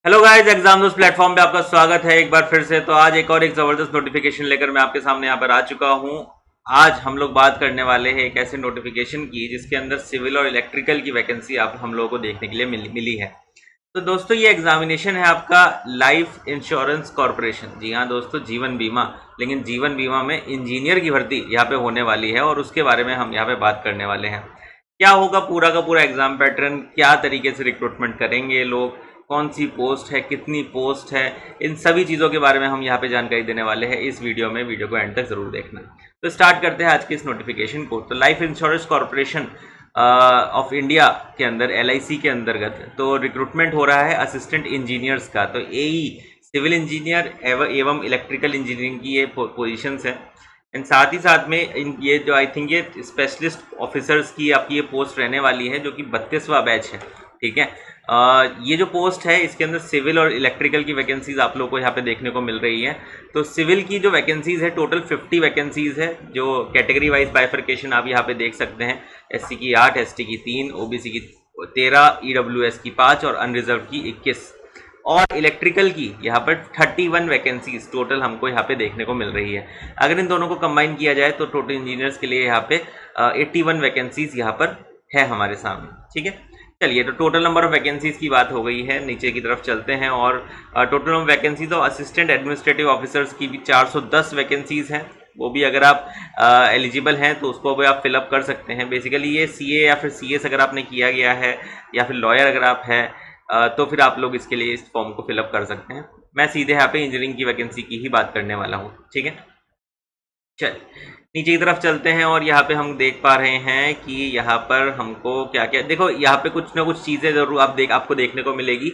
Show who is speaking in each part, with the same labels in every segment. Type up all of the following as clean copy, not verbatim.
Speaker 1: Hello guys, exam दोस्त platform पे आपका स्वागत है एक बार फिर से। तो आज एक और एक जबरदस्त नोटिफिकेशन लेकर मैं आपके सामने यहाँ पर आ चुका हूँ। आज हम लोग बात करने वाले हैं एक ऐसे नोटिफिकेशन की जिसके अंदर सिविल और इलेक्ट्रिकल की वैकेंसी आप हम लोगों को देखने के लिए मिली है। तो दोस्तों, ये एग्जामिनेशन है आपका लाइफ इंश्योरेंस कॉर्पोरेशन। जी हाँ दोस्तों, जीवन बीमा। लेकिन जीवन बीमा में इंजीनियर की भर्ती यहाँ पे होने वाली है और उसके बारे में हम यहाँ पे बात करने वाले हैं। क्या होगा पूरा का पूरा एग्जाम पैटर्न, क्या तरीके से रिक्रूटमेंट करेंगे लोग, कौन सी पोस्ट है, कितनी पोस्ट है, इन सभी चीज़ों के बारे में हम यहाँ पे जानकारी देने वाले हैं इस वीडियो में। वीडियो को एंड तक जरूर देखना। तो स्टार्ट करते हैं आज के इस नोटिफिकेशन को। तो life insurance corporation of India के अंदर LIC के अंतर्गत तो रिक्रूटमेंट हो रहा है असिस्टेंट इंजीनियर्स का। तो AE सिविल इंजीनियर एवं इलेक्ट्रिकल इंजीनियरिंग की ये पोजीशंस है। एंड साथ ही साथ में ये जो आई थिंक ये स्पेशलिस्ट ऑफिसर्स की आपकी ये पोस्ट रहने वाली है, जो कि 32वां बैच है। ठीक है, ये जो पोस्ट है इसके अंदर सिविल और इलेक्ट्रिकल की वैकेंसीज आप लोगों को यहाँ पे देखने को मिल रही है। तो सिविल की जो वैकेंसीज है टोटल 50 वैकेंसीज है, जो कैटेगरी वाइज बाइफर्केशन आप यहाँ पे देख सकते हैं। SC की 8, ST की 3, OBC की 13, EWS की 5 और अनरिजर्व की 21 और इलेक्ट्रिकल की यहाँ पर 31 वैकेंसीज टोटल हमको यहाँ पे देखने को मिल रही है। अगर इन दोनों को कंबाइन किया जाए तो टोटल इंजीनियर्स के लिए यहाँ पे 81 वैकेंसीज यहाँ पर है हमारे सामने। ठीक है, चलिए, तो टोटल नंबर ऑफ वैकेंसीज की बात हो गई है। नीचे की तरफ चलते हैं और टोटल नंबर वैकेंसीज और असिस्टेंट एडमिनिस्ट्रेटिव ऑफिसर्स की भी 410 वैकेंसीज हैं। वो भी अगर आप एलिजिबल हैं तो उसको भी आप फिलअप कर सकते हैं। बेसिकली ये CA या फिर CS अगर आपने किया गया है या फिर लॉयर अगर आप हैं तो फिर आप लोग इसके लिए इस फॉर्म को फिलअप कर सकते हैं। मैं सीधे यहाँ पे इंजीनियरिंग की वैकेंसी की ही बात करने वाला हूँ। ठीक है, चल नीचे की तरफ चलते हैं और यहाँ पे हम देख पा रहे हैं कि यहाँ पर हमको क्या क्या, देखो यहाँ पे कुछ ना कुछ चीज़ें जरूर आपको देखने को मिलेगी।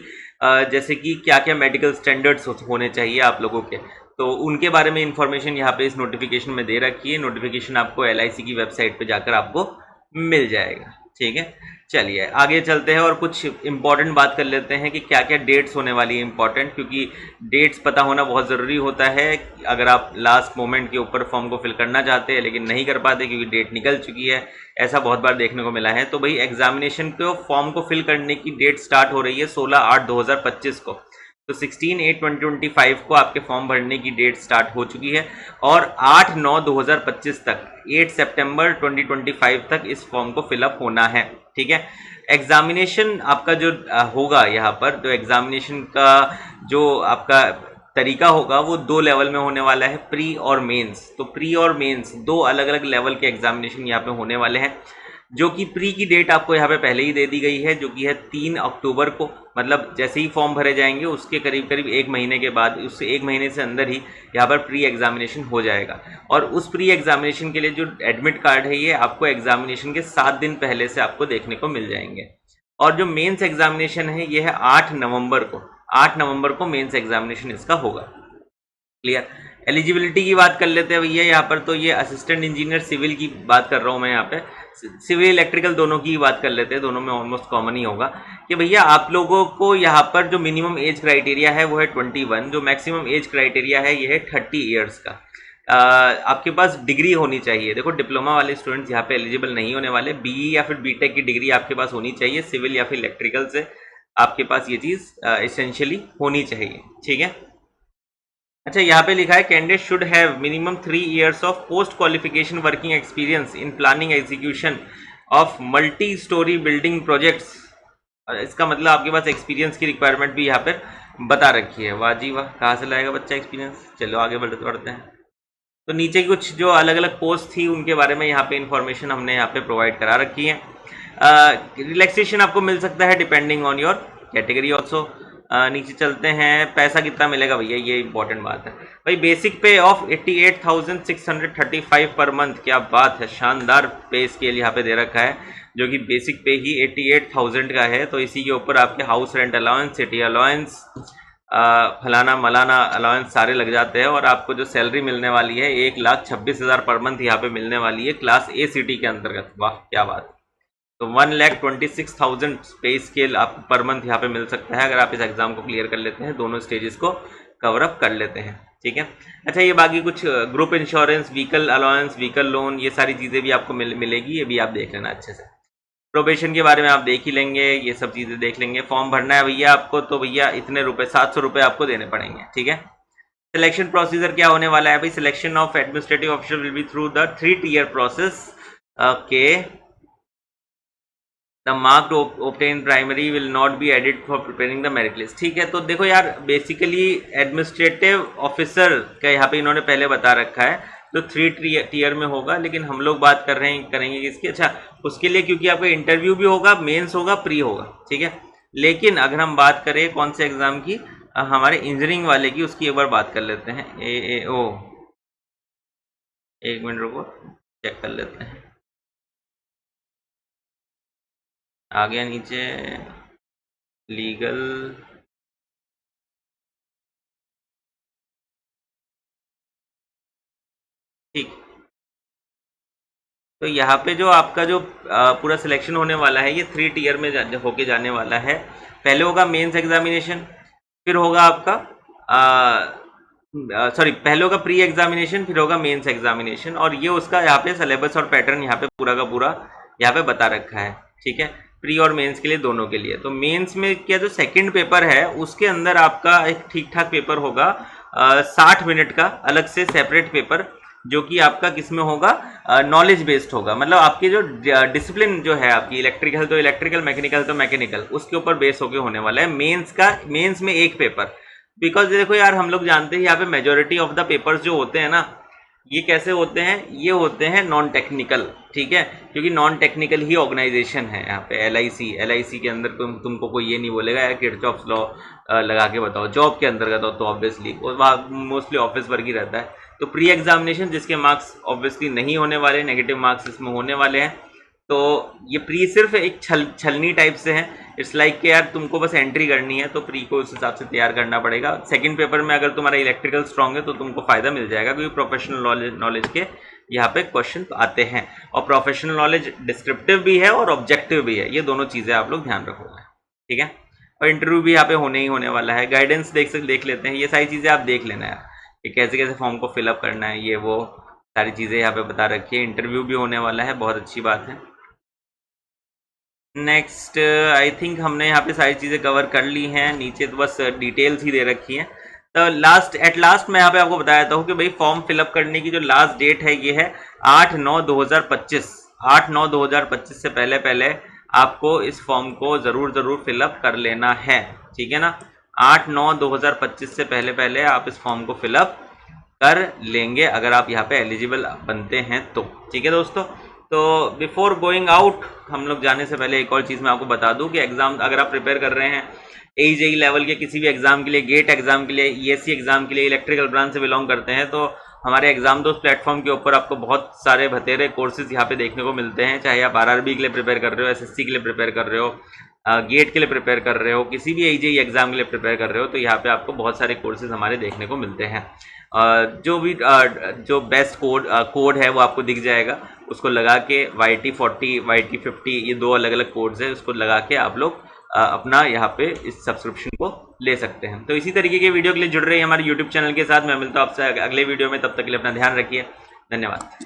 Speaker 1: जैसे कि क्या क्या मेडिकल स्टैंडर्ड्स होने चाहिए आप लोगों के, तो उनके बारे में इंफॉर्मेशन यहाँ पे इस नोटिफिकेशन में दे रखी है। नोटिफिकेशन आपको LIC की वेबसाइट पे जाकर आपको मिल जाएगा। ठीक है, चलिए आगे चलते हैं और कुछ इंपॉर्टेंट बात कर लेते हैं कि क्या क्या डेट्स होने वाली है इंपॉर्टेंट, क्योंकि डेट्स पता होना बहुत ज़रूरी होता है। अगर आप लास्ट मोमेंट के ऊपर फॉर्म को फिल करना चाहते हैं लेकिन नहीं कर पाते क्योंकि डेट निकल चुकी है, ऐसा बहुत बार देखने को मिला है। तो भाई एग्जामिनेशन को फॉर्म को फिल करने की डेट स्टार्ट हो रही है 16/8/2025 को। तो 16/8/2025 को आपके फॉर्म भरने की डेट स्टार्ट हो चुकी है और 8/9/2025 तक 8 सितंबर 2025 तक इस फॉर्म को फिलअप होना है। ठीक है, एग्जामिनेशन आपका जो होगा यहाँ पर, जो एग्जामिनेशन का जो आपका तरीका होगा वो 2 लेवल में होने वाला है, प्री और मेंस। तो प्री और मेंस 2 अलग अलग लेवल के एग्जामिनेशन यहाँ पे होने वाले हैं, जो कि प्री की डेट आपको यहाँ पे पहले ही दे दी गई है, जो कि है 3 अक्टूबर को। मतलब जैसे ही फॉर्म भरे जाएंगे उसके करीब करीब 1 महीने के बाद, उससे 1 महीने से अंदर ही यहाँ पर प्री एग्जामिनेशन हो जाएगा। और उस प्री एग्जामिनेशन के लिए जो एडमिट कार्ड है ये आपको एग्जामिनेशन के 7 दिन पहले से आपको देखने को मिल जाएंगे। और जो मेंस एग्जामिनेशन है ये है 8 नवंबर को। 8 नवंबर को मेंस एग्जामिनेशन इसका होगा। क्लियर। एलिजिबिलिटी की बात कर लेते हैं भैया यहाँ पर। तो ये असिस्टेंट इंजीनियर सिविल की बात कर रहा हूँ मैं यहाँ पे, सिविल इलेक्ट्रिकल दोनों की बात कर लेते हैं, दोनों में ऑलमोस्ट कॉमन ही होगा कि भैया आप लोगों को यहाँ पर जो मिनिमम एज क्राइटेरिया है वो है 21, जो मैक्सिमम एज क्राइटेरिया है ये है 30 ईयर्स का। आपके पास डिग्री होनी चाहिए। देखो, डिप्लोमा वाले स्टूडेंट्स यहाँ पे एलिजिबल नहीं होने वाले। BE या फिर BTech की डिग्री आपके पास होनी चाहिए, सिविल या फिर इलेक्ट्रिकल से आपके पास ये चीज़ एसेंशियली होनी चाहिए। ठीक है, अच्छा यहाँ पे लिखा है candidate should have minimum 3 years of post qualification working experience in planning execution of multi storey building projects. इसका मतलब आपके पास एक्सपीरियंस की रिक्वायरमेंट भी यहाँ पर बता रखी है। वाह जी वाह, कहाँ से लाएगा बच्चा एक्सपीरियंस। चलो आगे बढ़ते हैं। तो नीचे कुछ जो अलग अलग पोस्ट थी उनके बारे में यहाँ पे इंफॉर्मेशन हमने यहाँ पे प्रोवाइड करा रखी है। रिलैक्सेशन आपको मिल सकता है depending on your category also. नीचे चलते हैं, पैसा कितना मिलेगा भैया, ये इंपॉर्टेंट बात है भाई। बेसिक पे ऑफ 88,635 पर मंथ। क्या बात है, शानदार पे स्केल यहाँ पे दे रखा है, जो कि बेसिक पे ही 88,000 का है। तो इसी के ऊपर आपके house rent allowance, city allowance, फलाना मलाना अलाउंस सारे लग जाते हैं। और आपको जो सैलरी मिलने वाली है 1,26,000 पर मंथ यहाँ पे मिलने वाली है क्लास A सिटी के अंतर्गत। वाह क्या बात। तो 1,26,000 पे स्केल आपको पर मंथ यहाँ पे मिल सकता है अगर आप इस एग्जाम को क्लियर कर लेते हैं, दोनों स्टेजेस को कवर अप कर लेते हैं। ठीक है, अच्छा ये बाकी कुछ group insurance, vehicle allowance, vehicle loan, ये सारी चीज़ें भी आपको मिलेगी, ये भी आप देख लेना अच्छे से। प्रोबेशन के बारे में आप देख ही लेंगे, ये सब चीज़ें देख लेंगे। फॉर्म भरना है भैया आपको, तो भैया इतने रुपए 700 रुपये आपको देने पड़ेंगे, ठीक है। सिलेक्शन प्रोसीजर क्या होने वाला है भाई? Selection of administrative officer will be through the 3-tier process. Okay, the mark obtain primary will not be added for preparing the merit list. ठीक है, तो देखो यार, बेसिकली एडमिनिस्ट्रेटिव ऑफिसर का यहाँ पे इन्होंने पहले बता रखा है, तो 3 tier में होगा, लेकिन हम लोग बात कर रहे हैं करेंगे किसकी? अच्छा, उसके लिए क्योंकि आपका इंटरव्यू भी होगा, मेंस होगा, प्री होगा, ठीक है। लेकिन अगर हम बात करें कौन से एग्जाम की, हमारे इंजीनियरिंग वाले की, उसकी एक बार बात कर लेते हैं। AAO, एक मिनट रुको, चेक कर लेते हैं। आ गया नीचे, लीगल, ठीक। तो यहाँ पे जो आपका जो पूरा सिलेक्शन होने वाला है, ये 3 tier में होके जाने वाला है। पहले होगा मेंस एग्जामिनेशन, फिर होगा आपका सॉरी, पहले होगा प्री एग्जामिनेशन, फिर होगा मेंस एग्जामिनेशन, और ये उसका यहाँ पे सिलेबस और पैटर्न यहाँ पे पूरा का पूरा यहाँ पे बता रखा है, ठीक है। प्री और मेंस के लिए, दोनों के लिए। तो मेंस में क्या, जो सेकंड पेपर है उसके अंदर आपका एक ठीक ठाक पेपर होगा, 60 मिनट का अलग से सेपरेट पेपर, जो कि आपका किसमें होगा? नॉलेज बेस्ड होगा। मतलब आपकी जो डिसिप्लिन जो है आपकी, इलेक्ट्रिकल तो इलेक्ट्रिकल, मैकेनिकल तो मैकेनिकल, उसके ऊपर बेस होके होने वाला है मेंस का। मेंस में एक पेपर, बिकॉज देखो यार, हम लोग जानते हैं यहाँ पे मेजोरिटी ऑफ द पेपर्स जो होते हैं ना, ये कैसे होते हैं? ये होते हैं नॉन टेक्निकल, ठीक है, क्योंकि नॉन टेक्निकल ही ऑर्गेनाइजेशन है यहाँ पे। LIC के अंदर तुमको कोई ये नहीं बोलेगा यार किरचॉफ लॉ लगा के बताओ। जॉब के अंतर्गत हो तो ऑब्वियसली वहाँ मोस्टली ऑफिस वर्क ही रहता है। तो प्री एग्जामिनेशन जिसके मार्क्स ऑब्वियसली नहीं होने वाले, नेगेटिव मार्क्स इसमें होने वाले हैं, तो ये प्री सिर्फ एक छलनी टाइप से है। इट्स लाइक कि यार तुमको बस एंट्री करनी है, तो प्री को उस हिसाब से तैयार करना पड़ेगा। सेकंड पेपर में अगर तुम्हारा इलेक्ट्रिकल स्ट्रांग है तो तुमको फायदा मिल जाएगा, क्योंकि प्रोफेशनल नॉलेज के यहाँ पे क्वेश्चन आते हैं, और प्रोफेशनल नॉलेज डिस्क्रिप्टिव भी है और ऑब्जेक्टिव भी है। ये दोनों चीज़ें आप लोग ध्यान रखोगे, ठीक है। और इंटरव्यू भी यहाँ पे होने ही होने वाला है। गाइडेंस देख लेते हैं, ये सारी चीज़ें आप देख लेना है कि कैसे कैसे फॉर्म को फिलअप करना है, ये वो सारी चीज़ें यहाँ पे बता रखी है। इंटरव्यू भी होने वाला है, बहुत अच्छी बात है। नेक्स्ट, आई थिंक हमने यहाँ पे सारी चीज़ें कवर कर ली हैं। नीचे तो बस डिटेल्स ही दे रखी हैं। तो एट लास्ट मैं यहाँ पे आपको बता देता हूँ कि भाई फॉर्म फिलअप करने की जो लास्ट डेट है ये है 8/9/2025। 8/9/2025 से पहले आपको इस फॉर्म को ज़रूर फिलअप कर लेना है, ठीक है ना। 8/9/2025 से पहले आप इस फॉर्म को फिलअप कर लेंगे, अगर आप यहाँ पे एलिजिबल बनते हैं तो, ठीक है दोस्तों। तो बिफोर गोइंग आउट, हम लोग जाने से पहले एक और चीज़ मैं आपको बता दूं कि एग्ज़ाम अगर आप प्रिपेयर कर रहे हैं AE लेवल के किसी भी एग्ज़ाम के लिए, गेट एग्ज़ाम के लिए, ESC एग्ज़ाम के लिए, इलेक्ट्रिकल ब्रांच से बिलोंग करते हैं, तो हमारे एग्जाम दोस्त प्लेटफॉर्म के ऊपर आपको बहुत सारे भतेरे कोर्सेज यहाँ पे देखने को मिलते हैं। चाहे आप RRB के लिए प्रिपेयर कर रहे हो, SSC के लिए प्रिपेयर कर रहे हो, गेट के लिए प्रिपेयर कर रहे हो, किसी भी AJE एग्ज़ाम के लिए प्रिपेयर कर रहे हो, तो यहाँ पे आपको बहुत सारे कोर्सेज हमारे देखने को मिलते हैं। जो बेस्ट कोड है वो आपको दिख जाएगा, उसको लगा के YT40 YT50 ये 2 अलग अलग कोड्स है, उसको लगा के आप लोग अपना यहाँ पे इस सब्सक्रिप्शन को ले सकते हैं। तो इसी तरीके के वीडियो के लिए जुड़ रहे हैं हमारे YouTube चैनल के साथ। मैं मिलता हूँ आपसे अगले वीडियो में, तब तक के लिए अपना ध्यान रखिए। धन्यवाद।